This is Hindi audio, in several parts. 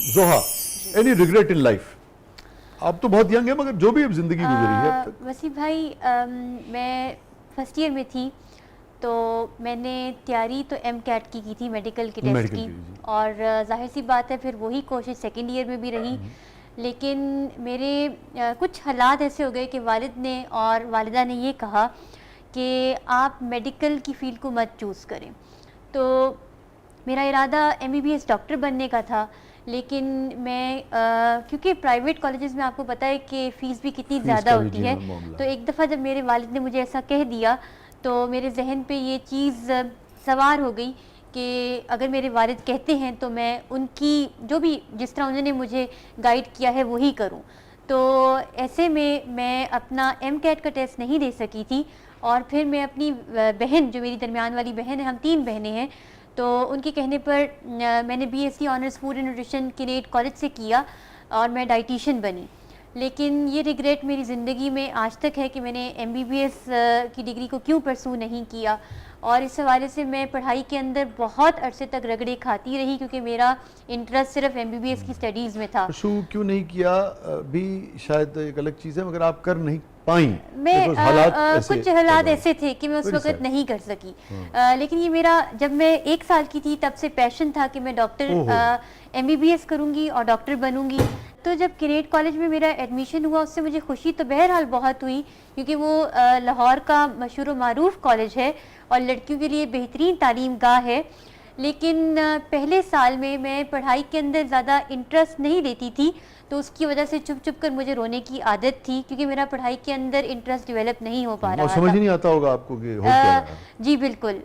जोहा, एनी रिग्रेट इन लाइफ? आप तो बहुत यंग है मगर जो भी अब जिंदगी गुजरी है अब तक। वसीम भाई, मैं फर्स्ट ईयर में थी तो मैंने तैयारी तो MCAT की थी, मेडिकल के टेस्ट की, और जाहिर सी बात है फिर वही कोशिश सेकेंड ईयर में भी रही। लेकिन मेरे कुछ हालात ऐसे हो गए कि वालिद ने और वालिदा ने ये कहा कि आप मेडिकल की फ़ील्ड को मत चूज़ करें। तो मेरा इरादा MBBS डॉक्टर बनने का था, लेकिन मैं क्योंकि प्राइवेट कॉलेजेस में आपको पता है कि फ़ीस भी कितनी ज़्यादा होती है, तो एक दफ़ा जब मेरे वालिद ने मुझे ऐसा कह दिया तो मेरे जहन पे ये चीज़ सवार हो गई कि अगर मेरे वालिद कहते हैं तो मैं उनकी जो भी जिस तरह उन्होंने मुझे गाइड किया है वही करूं। तो ऐसे में मैं अपना MCAT का टेस्ट नहीं दे सकी थी, और फिर मैं अपनी बहन, जो मेरी दरमियान वाली बहन है, हम 3 बहनें हैं, तो उनके कहने पर मैंने BSc honours food and nutrition Kinnaird college से किया और मैं डाइटिशियन बनी। लेकिन ये रिग्रेट मेरी ज़िंदगी में आज तक है कि मैंने MBBS की डिग्री को क्यों परसू नहीं किया, और इस हवाले से मैं पढ़ाई के अंदर बहुत अरसे तक रगड़े खाती रही क्योंकि मेरा इंटरेस्ट सिर्फ MBBS की स्टडीज़ में था। परसू क्यों नहीं किया भी शायद एक अलग चीज़ है, मगर आप कर नहीं पाई। मैं कुछ हालात ऐसे थे कि मैं उस वक्त नहीं कर सकी। लेकिन ये मेरा, जब मैं 1 साल की थी तब से पैशन था कि मैं डॉक्टर MBBS करूँगी और डॉक्टर बनूँगी। तो जब किनेट कॉलेज में मेरा एडमिशन हुआ उससे मुझे खुशी तो बहरहाल बहुत हुई, क्योंकि वो लाहौर का मशहूर व मारूफ कॉलेज है और लड़कियों के लिए बेहतरीन तालीम गाह है। लेकिन पहले साल में मैं पढ़ाई के अंदर ज़्यादा इंटरेस्ट नहीं लेती थी, तो उसकी वजह से चुप चुप कर मुझे रोने की आदत थी, क्योंकि मेरा पढ़ाई के अंदर इंटरेस्ट डेवलप नहीं हो पा रहा था। समझ ही नहीं आता होगा आपको कि हो क्या रहा है। जी बिल्कुल।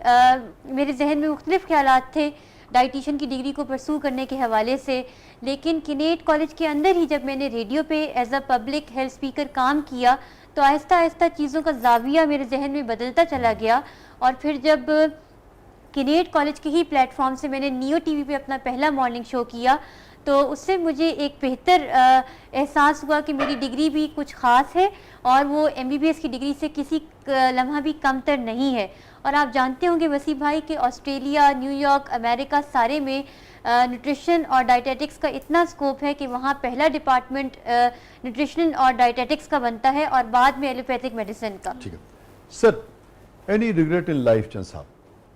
मेरे जहन में मुख्तलिफ ख्यालात थे डाइटिशियन की डिग्री को परसू करने के हवाले से, लेकिन किनेट कॉलेज के अंदर ही जब मैंने रेडियो पे as a public health speaker काम किया तो आहिस्ता आहिस्ता चीज़ों का जाविया मेरे जहन में बदलता चला गया। और फिर जब किनेट कॉलेज के ही प्लेटफॉर्म से मैंने नियो TV पे अपना पहला मॉर्निंग शो किया तो उससे मुझे एक बेहतर एहसास हुआ कि मेरी डिग्री भी कुछ ख़ास है और वो MBBS की डिग्री से किसी लम्हा भी कमतर नहीं है। और आप जानते होंगे वसीम भाई कि ऑस्ट्रेलिया, न्यूयॉर्क, अमेरिका सारे में न्यूट्रिशन और डाइटेटिक्स का इतना स्कोप है कि वहाँ पहला डिपार्टमेंट न्यूट्रिशन और डाइटेटिक्स का बनता है और बाद में एलोपैथिक मेडिसिन का। ठीक है sir, any regret in life Chand sahab?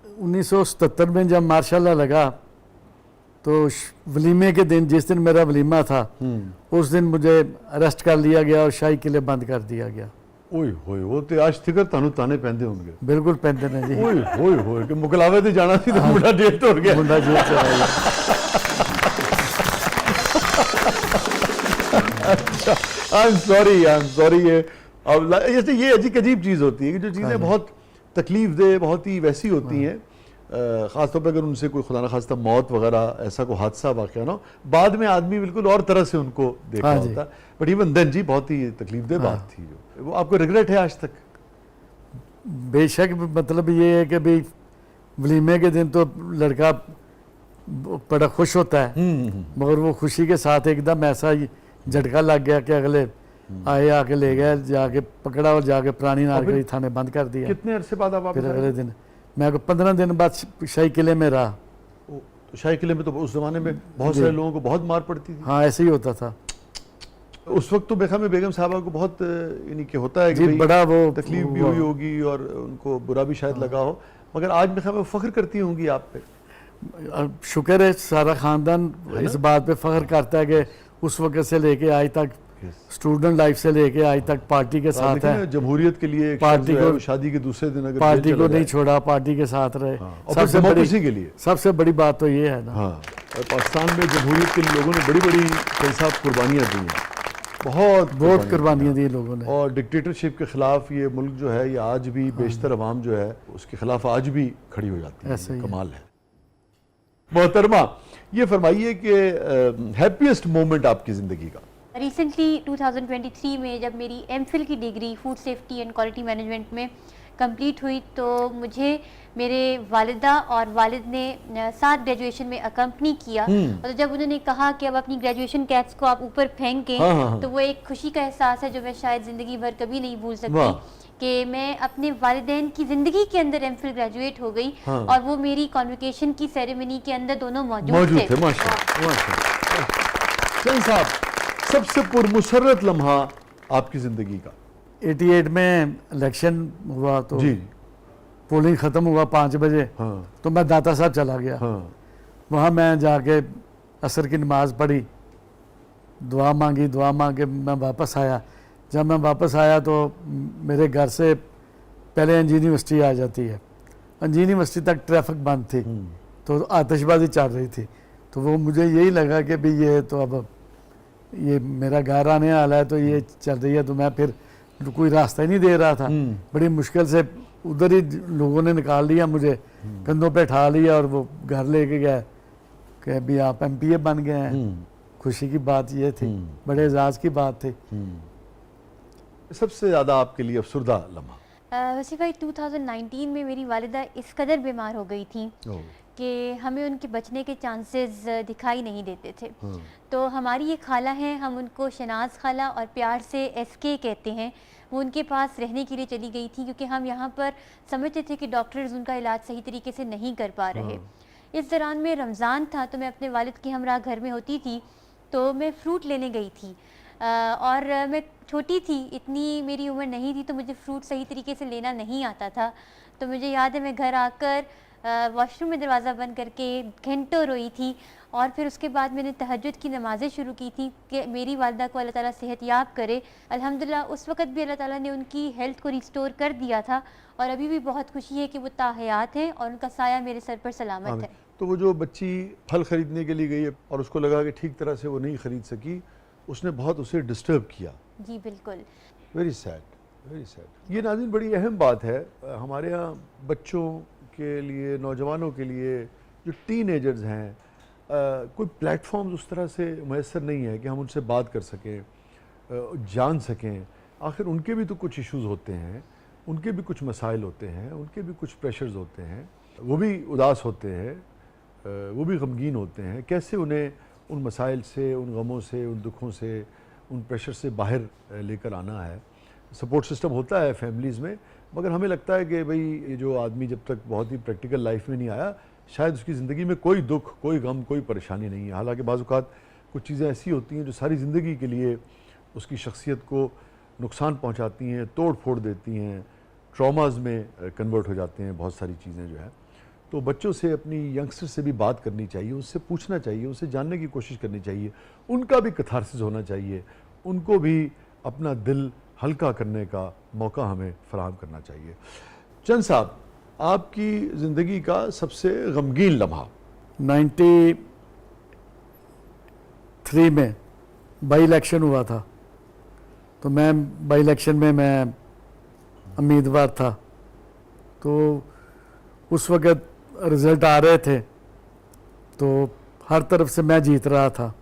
1977 में जब मार्शाल्लाह लगा तो वलीमे के दिन, जिस दिन मेरा वलीमा था उस दिन मुझे अरेस्ट कर लिया गया और शाही किले बंद कर दिया गया। ओए होए, वो तो आज तिकर तानू ताने पहनते होंगे। बिल्कुल पहनते हैं जी। ओए होए होए कि मुकलावे ते जाना सी तो मुंडा जेल तो हो गया। मुंडा जेल चला गया। अच्छा, आई एम सॉरी। ये अब जैसे ये अजीब चीज़ होती है कि जो चीज़ें बहुत तकलीफ दे, बहुत ही वैसी होती हैं, ख़ासतौर पर अगर उनसे कोई खुदा न खास्ता मौत वगैरह ऐसा कोई हादसा वाक़या ना, बाद में आदमी बिल्कुल और तरह से उनको देखा होता है। बट इवन देन जी बहुत ही तकलीफ दे बात थी। जो वो आपको रिग्रेट है आज तक? बेशक, मतलब ये है कि भाई वलीमे के दिन तो लड़का बड़ा खुश होता है, मगर वो खुशी के साथ एकदम ऐसा झटका लग गया कि अगले आए आके ले गए, जाके पकड़ा और जाके पुरानी नारकली थाने बंद कर दिया। कितने अरसे बाद आप फिर अगले दिन मैं 15 दिन बाद शाही किले में रहा। तो शाही किले में तो उस जमाने में बहुत सारे लोगों को बहुत मार पड़ती थी। हाँ, ऐसे ही होता था उस वक्त तो बेखा में बेगम साहबा को बहुत यानी कि होता है कि बड़ा वो तकलीफ भी हुई होगी और उनको बुरा भी शायद लगा हो, मगर आज बेखा में फख्र करती होंगी आप पे। शुक्र है, सारा खानदान इस बात पे फख्र करता है कि उस वक्त से लेके आज तक, स्टूडेंट लाइफ से लेके आज तक पार्टी के साथ है। जमहूरियत के लिए पार्टी को, शादी के दूसरे दिन अगर पार्टी को नहीं छोड़ा, पार्टी के साथ रहे। सबसे बड़ी बात तो ये है ना। हाँ, पाकिस्तान में जमहूरियत के लोगों ने बड़ी बड़ी कुर्बानियाँ दी हैं, बहुत कुर्बानियाँ दी लोगों ने। और डिक्टेटरशिप के खिलाफ ये मुल्क जो है, ये आज भी बेशतर अवाम जो है उसके खिलाफ आज भी खड़ी हो जाती है। कमाल है। मोहतरमा, ये फरमाइए कि हैप्पीएस्ट मोमेंट आपकी ज़िंदगी का? रिसेंटली 2023 में जब मेरी MPhil की degree food safety and quality management में कंप्लीट हुई तो मुझे मेरे वालिदा और वालिद ने साथ ग्रेजुएशन में अकम्पनी किया। और जब उन्होंने कहा कि अब अपनी ग्रेजुएशन कैप्स को आप ऊपर फेंकें, तो वो एक खुशी का एहसास है जो मैं शायद ज़िंदगी भर कभी नहीं भूल सकती कि मैं अपने वालिदैन की ज़िंदगी के अंदर MPhil ग्रेजुएट हो गई। और वो मेरी कॉन्वोकेशन की सेरेमनी के अंदर दोनों मौजूद थे। चंद साहब, सबसे पुरमुसर्रत लम्हा आपकी जिंदगी का? 88 में इलेक्शन हुआ तो जी। पोलिंग ख़त्म हुआ 5 बजे। हाँ तो मैं दाता साहब चला गया। हाँ वहाँ मैं जाके असर की नमाज़ पढ़ी, दुआ मांगी, दुआ मांग के मैं वापस आया। जब मैं वापस आया तो मेरे घर से पहले अंजीनी यूनिवर्सिटी आ जाती है, अंजीनी यूनिवर्सिटी तक ट्रैफिक बंद थी, तो आतिशबाजी चल रही थी। तो वो मुझे यही लगा कि भाई ये तो अब ये मेरा घर आने वाला है, तो ये चल रही है। तो मैं फिर कोई रास्ता ही नहीं दे रहा था, बड़ी मुश्किल से उधर ही लोगों ने निकाल लिया, मुझे कंधों पे ठा लिया और वो घर लेके गए कि अभी आप एमपीए बन गए हैं। खुशी की बात ये थी, बड़े एजाज की बात थी। सबसे ज़्यादा आपके लिए अफसरदा लम्हा? वैसे भाई 2019 में मेरी वालिदा इस कदर बीमार हो गई थी कि हमें उनके बचने के चांसेस दिखाई नहीं देते थे। तो हमारी एक खाला हैं, हम उनको शनाज खाला और प्यार से एसके कहते हैं, वो उनके पास रहने के लिए चली गई थी क्योंकि हम यहाँ पर समझते थे कि डॉक्टर्स उनका इलाज सही तरीके से नहीं कर पा रहे। इस दौरान में रमज़ान था, तो मैं अपने वालिद के हमरा घर में होती थी, तो मैं फ़्रूट लेने गई थी और मैं छोटी थी, इतनी मेरी उम्र नहीं थी, तो मुझे फ़्रूट सही तरीके से लेना नहीं आता था। तो मुझे याद है मैं घर आकर वॉशरूम में दरवाज़ा बंद करके घंटों रोई थी और फिर उसके बाद मैंने तहज्जुद की नमाज़ें शुरू की थी कि मेरी वालिदा को अल्लाह ताला सेहतयाब करे। अल्हम्दुलिल्लाह उस वक़्त भी अल्लाह ताला ने उनकी हेल्थ को रिस्टोर कर दिया था और अभी भी बहुत खुशी है कि वो ताहयात हैं और उनका साया मेरे सर पर सलामत है। तो वो जो बच्ची फल ख़रीदने के लिए गई है और उसको लगा कि ठीक तरह से वो नहीं ख़रीद सकी, उसने बहुत उसे डिस्टर्ब किया। जी बिल्कुल। Very sad, very sad. ये नाज़रीन बड़ी अहम बात है हमारे यहाँ बच्चों के लिए, नौजवानों के लिए, जो टीनेजर्स हैं, कोई प्लेटफॉर्म्स उस तरह से मैसर नहीं है कि हम उनसे बात कर सकें, जान सकें। आखिर उनके भी तो कुछ इश्यूज़ होते हैं, उनके भी कुछ मसाइल होते हैं, उनके भी कुछ प्रेशर्स होते हैं, वो भी उदास होते हैं, वो भी गमगीन होते हैं। कैसे उन्हें उन मसाइल से, उन गमों से, उन दुखों से, उन प्रेशर से बाहर लेकर आना है। सपोर्ट सिस्टम होता है फैमिलीज़ में, मगर हमें लगता है कि भाई ये जो आदमी जब तक बहुत ही प्रैक्टिकल लाइफ में नहीं आया, शायद उसकी ज़िंदगी में कोई दुख, कोई गम, कोई परेशानी नहीं है। हालांकि बाज़ औक़ात कुछ चीज़ें ऐसी होती हैं जो सारी ज़िंदगी के लिए उसकी शख्सियत को नुकसान पहुंचाती हैं, तोड़ फोड़ देती हैं, ट्रॉमाज में कन्वर्ट हो जाते हैं बहुत सारी चीज़ें जो है। तो बच्चों से, अपनी यंगस्टर से भी बात करनी चाहिए, उससे पूछना चाहिए, उससे जानने की कोशिश करनी चाहिए, उनका भी कथारसिस होना चाहिए, उनको भी अपना दिल हल्का करने का मौका हमें फराहम करना चाहिए। चंद साहब, आपकी ज़िंदगी का सबसे गमगीन लम्हा? 93 में बाई इलेक्शन हुआ था, तो मैं बाई इलेक्शन में मैं उम्मीदवार था। तो उस वक़्त रिज़ल्ट आ रहे थे, तो हर तरफ से मैं जीत रहा था।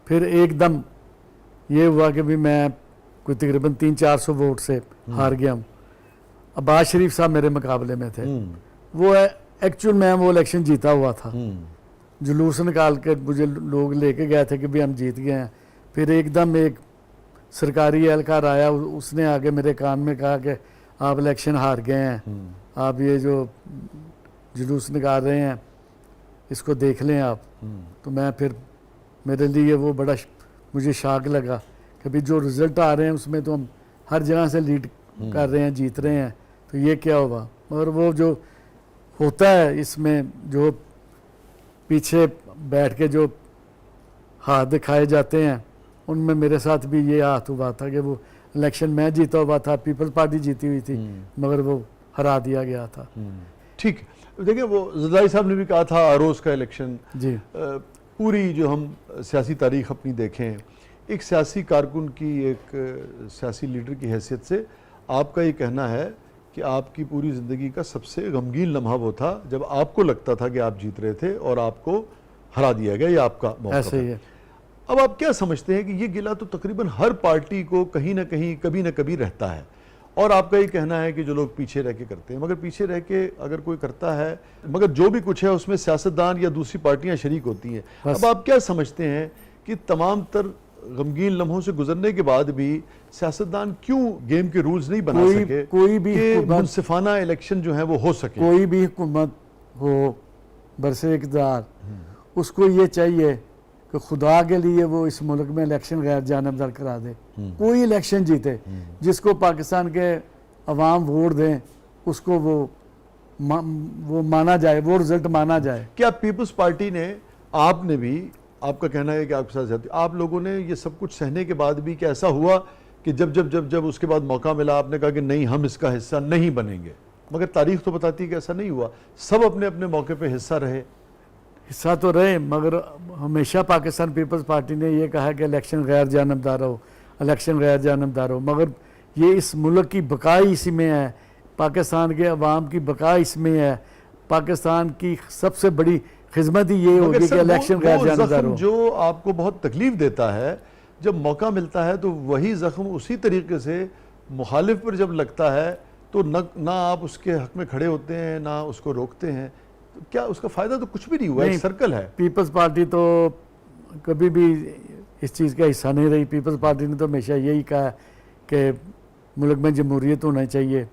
फिर एकदम ये हुआ कि भी मैं कोई तकरीबन 300-400 वोट से हार गया हूँ। अब्बास शरीफ साहब मेरे मुकाबले में थे, वो एक्चुअल में वो इलेक्शन जीता हुआ था। जुलूस निकाल के मुझे लोग लेके गए थे कि भी हम जीत गए हैं। फिर एकदम एक सरकारी एहलकार आया, उसने आगे मेरे कान में कहा कि आप इलेक्शन हार गए हैं, आप ये जो जुलूस निकाल रहे हैं इसको देख लें आप। तो मैं फिर, मेरे लिए वो बड़ा मुझे शॉक लगा कि भाई जो रिज़ल्ट आ रहे हैं उसमें तो हम हर जगह से लीड कर रहे हैं, जीत रहे हैं, तो ये क्या हुआ। और वो जो होता है इसमें, जो पीछे बैठ के जो हाथ दिखाए जाते हैं, उनमें मेरे साथ भी ये हाथ हुआ था कि वो इलेक्शन मैं जीता हुआ था, पीपल्स पार्टी जीती हुई थी, मगर वो हरा दिया गया था। ठीक, देखिए वो ज़रदारी साहब ने भी कहा था अरोज़ का इलेक्शन जी। पूरी जो हम सियासी तारीख़ अपनी देखें, एक सियासी कारकुन की, एक सियासी लीडर की हैसियत से आपका ये कहना है कि आपकी पूरी ज़िंदगी का सबसे गमगीन लम्हा वो था जब आपको लगता था कि आप जीत रहे थे और आपको हरा दिया गया, ये आपका मौका ऐसे ही था। है। अब आप क्या समझते हैं कि ये गिला तो तकरीबन हर पार्टी को कहीं ना कहीं, कभी ना कभी रहता है, और आपका ये कहना है कि जो लोग पीछे रह के करते हैं, मगर पीछे रह के अगर कोई करता है, मगर जो भी कुछ है उसमें सियासतदान या दूसरी पार्टियां शरीक होती हैं। अब आप क्या समझते हैं कि तमाम तर गमगीन लम्हों से गुजरने के बाद भी सियासतदान क्यों गेम के रूल्स नहीं बना सके, कोई भी कि मुनसिफाना इलेक्शन जो है वो हो सके? कोई भी हुकूमत हो बरसे इक़्तिदार, उसको ये चाहिए कि खुदा के लिए वो इस मुल्क में इलेक्शन गैर जानबदार करा दे, कोई इलेक्शन जीते, जिसको पाकिस्तान के अवाम वोट दें उसको वो माना जाए, वो रिजल्ट माना जाए। क्या पीपल्स पार्टी ने, आपने भी, आपका कहना है कि आपके साथ ज्यादती, आप लोगों ने ये सब कुछ सहने के बाद भी क्या ऐसा हुआ कि जब उसके बाद मौका मिला आपने कहा कि नहीं हम इसका हिस्सा नहीं बनेंगे? मगर तारीख तो बताती है कि ऐसा नहीं हुआ, सब अपने अपने मौके पे हिस्सा रहे। हिस्सा तो रहे, मगर हमेशा पाकिस्तान पीपल्स पार्टी ने ये कहा कि इलेक्शन गैर जानबदार हो, इलेक्शन गैर जानबदार हो, मगर ये इस मुल्क की बकाई इसी में है, पाकिस्तान के अवाम की बकाई इसमें है, पाकिस्तान की सबसे बड़ी खिदमत ही ये होगी कि इलेक्शन गैर जानबदार हो। जो आपको बहुत तकलीफ देता है, जब मौका मिलता है तो वही जख्म उसी तरीके से मुखालिफ पर जब लगता है तो ना आप उसके हक में खड़े होते हैं ना उसको रोकते हैं, तो क्या उसका फ़ायदा? तो कुछ भी नहीं हुआ, एक सर्कल है। पीपल्स पार्टी तो कभी भी इस चीज़ का हिस्सा नहीं रही। पीपल्स पार्टी ने तो हमेशा यही कहा कि मुल्क में जमहूरियत होना चाहिए,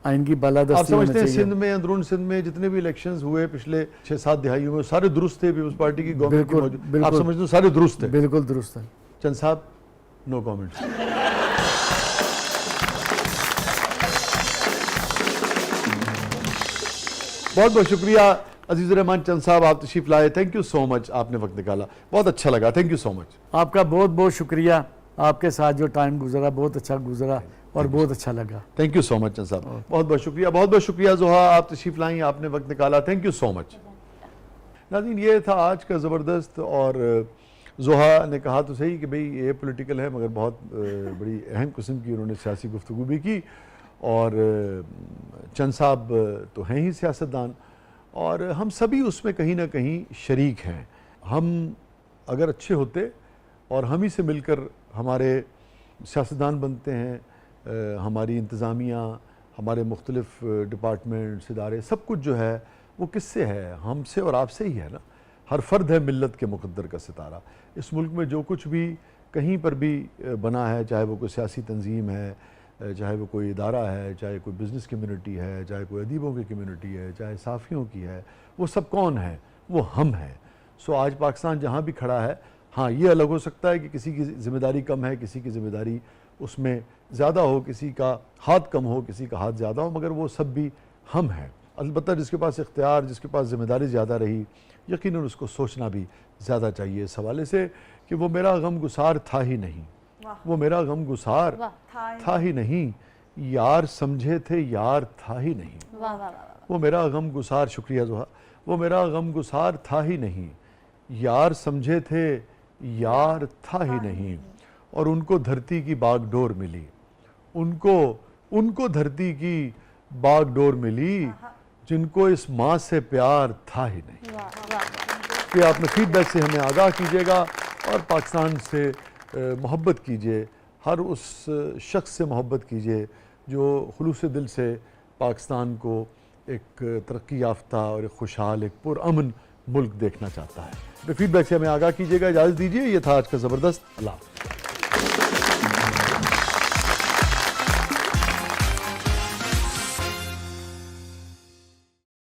आइन की बालादस्ती आप समझते हैं होना चाहिए। सिंध में, अंदरून सिंध में जितने भी इलेक्शंस हुए पिछले 6-7 दिहाइयों में, सारे दुरुस्त थे? पीपल्स पार्टी की गवर्नमेंट की मौजूद, आप समझते हो सारे दुरुस्त थे? बिल्कुल दुरुस्त है। चंद साहब, नो कमेंट्स। बहुत बहुत शुक्रिया अजीज़ुर रहमान चंद साहब, आप तशरीफ लाए, थैंक यू सो मच, आपने वक्त निकाला, बहुत अच्छा लगा, थैंक यू सो मच। आपका बहुत बहुत शुक्रिया, आपके साथ जो टाइम गुजरा बहुत अच्छा गुजरा और बहुत अच्छा लगा। थैंक यू सो मच चंद साहब, बहुत बहुत शुक्रिया। बहुत बहुत शुक्रिया जोहा, आप तशरीफ लाई, आपने वक्त निकाला, थैंक यू सो मच। नाज़रीन, ये था आज का ज़बरदस्त, और जोहा ने कहा तो सही कि भाई ये पॉलिटिकल है, मगर बहुत बड़ी अहम किस्म की उन्होंने सियासी गुफ्तगू भी की, और चंद साहब तो हैं ही सियासतदान, और हम सभी उसमें कहीं ना कहीं शरीक हैं। हम अगर अच्छे होते और हम ही से मिलकर हमारे सियासतदान बनते हैं, हमारी इंतज़ामिया, हमारे मुख्तलिफ डिपार्टमेंट्स, इदारे, सब कुछ जो है वो किससे है? हमसे और आपसे ही है ना। हर फर्द है मिल्लत के मुक़द्दर का सितारा। इस मुल्क में जो कुछ भी कहीं पर भी बना है, चाहे वो कोई सियासी तंजीम है, चाहे वो कोई इदारा है, चाहे कोई बिज़नेस कम्युनिटी है, चाहे कोई अदीबों की कम्युनिटी है, चाहे साफ़ियों की है, वो सब कौन है? वो हम हैं। सो आज पाकिस्तान जहाँ भी खड़ा है, हाँ ये अलग हो सकता है कि किसी की ज़िम्मेदारी कम है, किसी की ज़िम्मेदारी उसमें ज़्यादा हो, किसी का हाथ कम हो, किसी का हाथ ज़्यादा हो, मगर वो सब भी हम हैं। अलबत्ता जिसके पास इख्तियार, जिसके पास ज़िम्मेदारी ज़्यादा रही, यकीनन उसको सोचना भी ज़्यादा चाहिए इस हवाले से कि वो मेरा गम गुसार था ही नहीं, वो मेरा गम गुसार था ही नहीं, यार समझे थे यार था ही नहीं। वो मेरा गम गुसार, शुक्रिया जोहा, वो मेरा गम गुसार था ही नहीं, यार समझे थे यार था ही नहीं। और उनको धरती की बागडोर मिली, उनको धरती की बागडोर मिली, जिनको इस माँ से प्यार था ही नहीं। कि आपने फीडबैक से हमें आगाह कीजिएगा और पाकिस्तान से मोहब्बत कीजिए, हर उस शख्स से मोहब्बत कीजिए जो खुलूस दिल से पाकिस्तान को एक तरक्की याफ्ता और एक खुशहाल, एक पुरअमन मुल्क देखना चाहता है। तो फीडबैक से हमें आगाह कीजिएगा, इजाज़त दीजिए। ये था आज का ज़बरदस्त। अल्लाह।